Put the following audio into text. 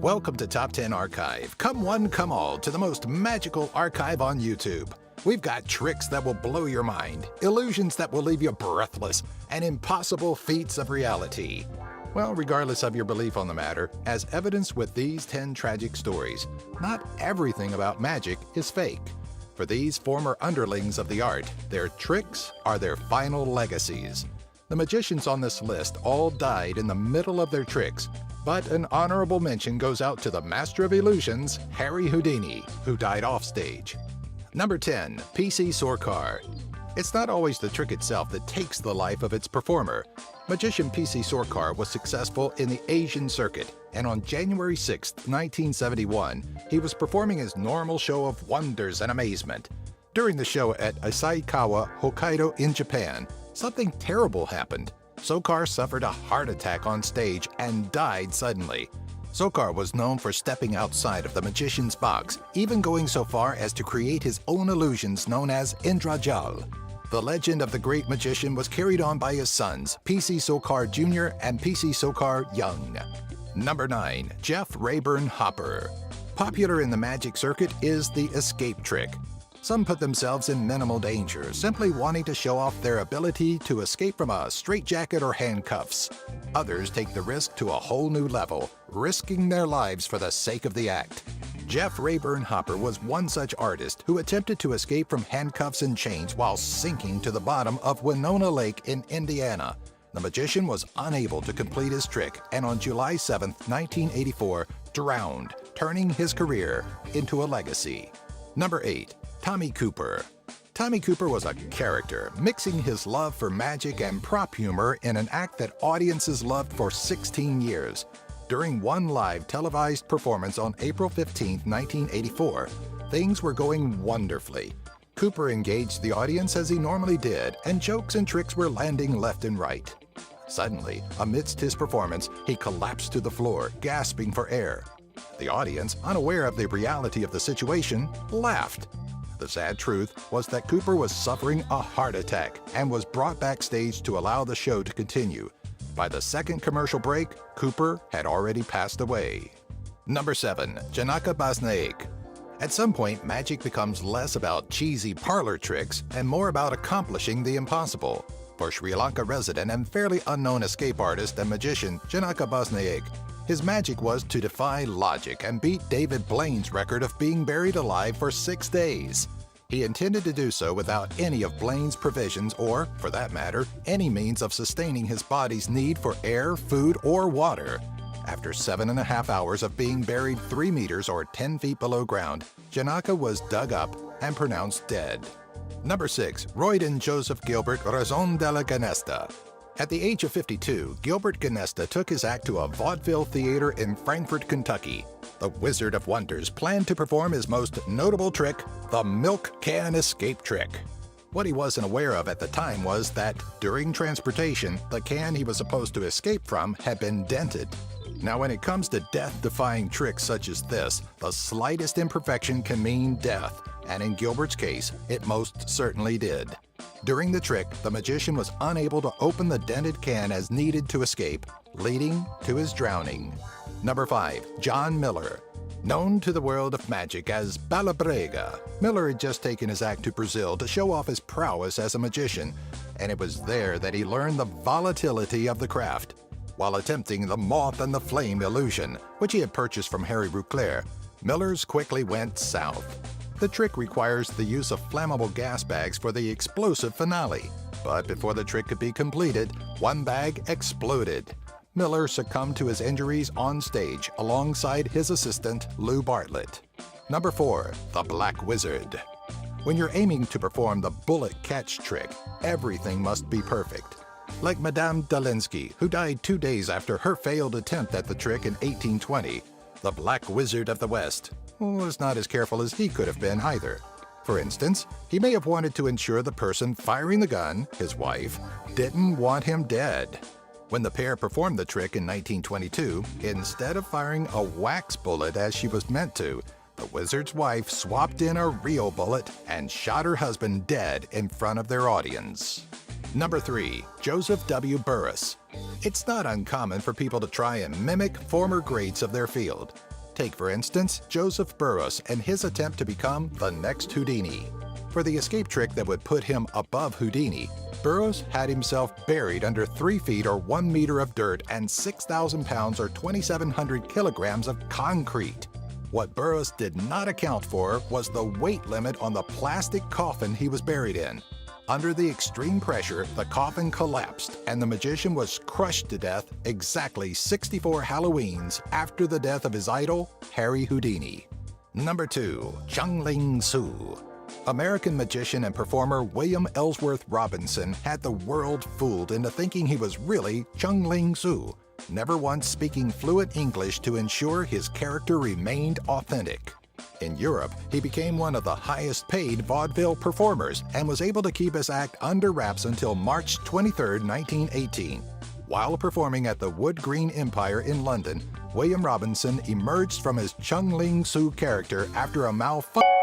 Welcome to Top 10 Archive. Come one, come all to the most magical archive on YouTube. We've got tricks that will blow your mind, illusions that will leave you breathless, and impossible feats of reality. Well, regardless of your belief on the matter, as evidenced with these 10 tragic stories, not everything about magic is fake. For these former underlings of the art, their tricks are their final legacies. The magicians on this list all died in the middle of their tricks, but an honorable mention goes out to the master of illusions, Harry Houdini, who died offstage. Number 10. PC Sorcar. It's not always the trick itself that takes the life of its performer. Magician PC Sorcar was successful in the Asian circuit, and on January 6, 1971, he was performing his normal show of wonders and amazement. During the show at Asahikawa, Hokkaido in Japan, something terrible happened. Sorcar suffered a heart attack on stage and died suddenly. Sorcar was known for stepping outside of the magician's box, even going so far as to create his own illusions known as Indrajal. The legend of the great magician was carried on by his sons, PC Sorcar Jr. and PC Sorcar Young. Number 9. Jeff Rayburn Hopper. Popular in the magic circuit is the escape trick. Some put themselves in minimal danger, simply wanting to show off their ability to escape from a straitjacket or handcuffs. Others take the risk to a whole new level, risking their lives for the sake of the act. Jeff Rayburn Hopper was one such artist who attempted to escape from handcuffs and chains while sinking to the bottom of Winona Lake in Indiana. The magician was unable to complete his trick and on July 7, 1984, drowned, turning his career into a legacy. Number 8. Tommy Cooper. Tommy Cooper was a character, mixing his love for magic and prop humor in an act that audiences loved for 16 years. During one live televised performance on April 15, 1984, things were going wonderfully. Cooper engaged the audience as he normally did, and jokes and tricks were landing left and right. Suddenly, amidst his performance, he collapsed to the floor, gasping for air. The audience, unaware of the reality of the situation, laughed. The sad truth was that Cooper was suffering a heart attack and was brought backstage to allow the show to continue. By the second commercial break, Cooper had already passed away. Number 7. Janaka Basnaik. At some point, magic becomes less about cheesy parlor tricks and more about accomplishing the impossible. For Sri Lanka resident and fairly unknown escape artist and magician Janaka Basnaik, his magic was to defy logic and beat David Blaine's record of being buried alive for 6 days. He intended to do so without any of Blaine's provisions or, for that matter, any means of sustaining his body's need for air, food, or water. After 7.5 hours of being buried 3 meters or 10 feet below ground, Janaka was dug up and pronounced dead. Number 6. Royden Joseph Gilbert Razon de la Ganesta. At the age of 52, Gilbert Ganesta took his act to a vaudeville theater in Frankfort, Kentucky. The Wizard of Wonders planned to perform his most notable trick, the milk can escape trick. What he wasn't aware of at the time was that, during transportation, the can he was supposed to escape from had been dented. Now, when it comes to death-defying tricks such as this, the slightest imperfection can mean death, and in Gilbert's case, it most certainly did. During the trick, the magician was unable to open the dented can as needed to escape, leading to his drowning. Number 5. John Miller. Known to the world of magic as Balabrega, Miller had just taken his act to Brazil to show off his prowess as a magician, and it was there that he learned the volatility of the craft. While attempting the moth and the flame illusion, which he had purchased from Harry Rouclair, Miller's quickly went south. The trick requires the use of flammable gas bags for the explosive finale. But before the trick could be completed, one bag exploded. Miller succumbed to his injuries on stage alongside his assistant, Lou Bartlett. Number 4. The Black Wizard. When you're aiming to perform the bullet catch trick, everything must be perfect. Like Madame Dalinsky, who died 2 days after her failed attempt at the trick in 1820, the Black Wizard of the West was not as careful as he could have been either. For instance, he may have wanted to ensure the person firing the gun, his wife, didn't want him dead. When the pair performed the trick in 1922, instead of firing a wax bullet as she was meant to, the wizard's wife swapped in a real bullet and shot her husband dead in front of their audience. Number 3. Joseph W. Burris. It's not uncommon for people to try and mimic former greats of their field. Take, for instance, Joseph Burroughs and his attempt to become the next Houdini. For the escape trick that would put him above Houdini, Burroughs had himself buried under 3 feet or 1 meter of dirt and 6,000 pounds or 2,700 kilograms of concrete. What Burroughs did not account for was the weight limit on the plastic coffin he was buried in. Under the extreme pressure, the coffin collapsed and the magician was crushed to death exactly 64 Halloweens after the death of his idol, Harry Houdini. Number 2. Chung Ling Soo. American magician and performer William Ellsworth Robinson had the world fooled into thinking he was really Chung Ling Soo, never once speaking fluent English to ensure his character remained authentic. In Europe, he became one of the highest-paid vaudeville performers and was able to keep his act under wraps until March 23, 1918. While performing at the Wood Green Empire in London, William Robinson emerged from his Chung Ling Soo character after a malfunction